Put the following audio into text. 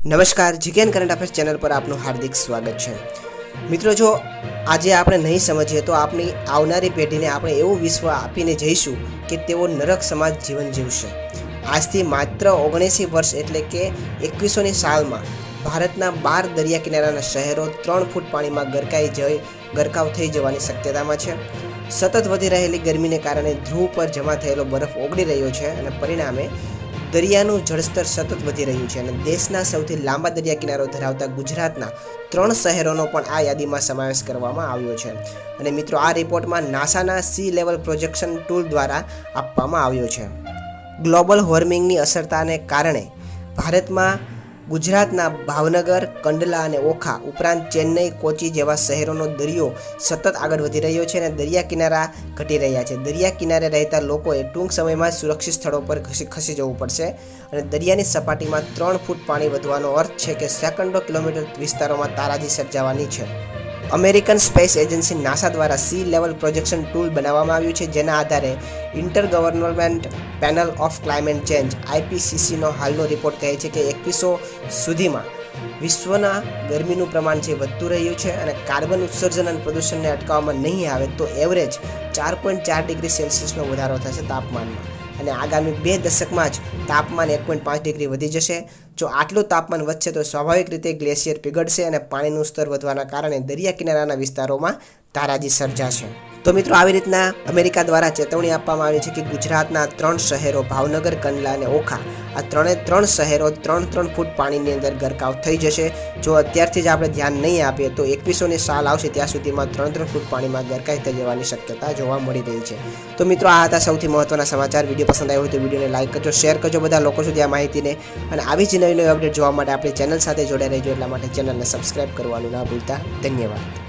નમસ્કાર, જીકેન current affairs channel પર આપનું હાર્દિક સ્વાગત છે। મિત્રો, જો આજે આપણે નહીં સમજીએ તો આપણી આવનારી પેઢીને આપણે એવું વિશ્વ આપીને જઈશું કે તેઓ નરક સમાજ જીવન જીવશે। આજથી માત્ર 79 વર્ષ એટલે કે 2100ની સાલમાં ભારતના 12 દરિયા કિનારાના શહેરો 3 ફૂટ પાણીમાં ગરકાવ થઈ જવાની શક્યતામાં છે। સતત વધી રહેલી ગરમીને કારણે ધ્રુવ પર જમા થયેલો બરફ ઓગળી રહ્યો છે અને પરિણામે દરિયાનું જળસ્તર સતત વધી રહ્યું છે અને દેશના સૌથી લાંબા દરિયા કિનારો ધરાવતા ગુજરાતના 3 શહેરોનો પણ આ યાદીમાં સમાવેશ કરવામાં આવ્યો છે। અને મિત્રો, આ રિપોર્ટમાં નાસાના સી લેવલ પ્રોજેક્શન ટૂલ દ્વારા આપવામાં આવ્યો છે। ગ્લોબલ વોર્મિંગની અસરતાને કારણે ભારતમાં ગુજરાતના ભાવનગર, કંડલા અને ઓખા ઉપરાંત ચેન્નઈ, કોચી જેવા શહેરોનો દરિયો સતત આગળ વધી રહ્યો છે અને દરિયા કિનારા ઘટી રહ્યા છે। દરિયા કિનારે રહેતા લોકોએ ટૂંક સમયમાં સુરક્ષિત સ્થળો પર ખસી જવું પડશે અને દરિયાની સપાટીમાં 3 ફૂટ પાણી વધવાનો અર્થ છે કે સેંકડો કિલોમીટર વિસ્તારોમાં તારાજી સર્જાવાની છે। અમેરિકન સ્પેસ એજન્સી નાસા દ્વારા સી લેવલ પ્રોજેક્શન ટૂલ બનાવવામાં આવ્યું છે, જેના આધારે ઇન્ટરગવર્નમેન્ટ પેનલ ઓફ ક્લાઇમેટ ચેન્જ IPCCનો હાલનો રિપોર્ટ કહે છે કે 2100 સુધીમાં વિશ્વના ગરમીનું પ્રમાણ જે વધતું રહ્યું છે અને કાર્બન ઉત્સર્જન અને પ્રદૂષણને અટકાવવામાં નહીં આવે તો એવરેજ 4.4 ડિગ્રી સેલ્સિયસનો વધારો થશે તાપમાનમાં અને આગામી 2 દશકમાં જ તાપમાન 1.5 ડિગ્રી વધી જશે। જો આટલું તાપમાન વધશે તો સ્વાભાવિક રીતે ગ્લેશિયર પીગળશે અને પાણીનું સ્તર વધવાના કારણે દરિયા કિનારાના વિસ્તારોમાં તારાજી સર્જાશે। તો મિત્રો, આવી રીતના અમેરિકા દ્વારા ચેતવણી આપવામાં આવી છે કે ગુજરાતના 3 શહેરો ભાવનગર, કંડલા અને ઓખા આ 3 શહેરો 3 ફૂટ પાણીની અંદર ગરકાવ થઈ જશે। જો અત્યારથી જ આપણે ધ્યાન નહીં આપીએ તો 2100ની સાલ આવશે ત્યાં સુધીમાં 3 ફૂટ પાણીમાં ગરકાવ થઈ જવાની શક્યતા જોવા મળી રહી છે। તો મિત્રો, આ હતા સૌથી મહત્વના સમાચાર। વિડીયો પસંદ આવ્યો હોય તો વિડીયોને લાઇક કરજો, શેર કરજો બધા લોકો સુધી આ માહિતીને, અને આવી જ નવી અપડેટ જોવા માટે આપણી ચેનલ સાથે જોડાઈ રહેજો। એટલા માટે ચેનલને સબસ્ક્રાઇબ કરવાનું ના ભૂલતા। ધન્યવાદ।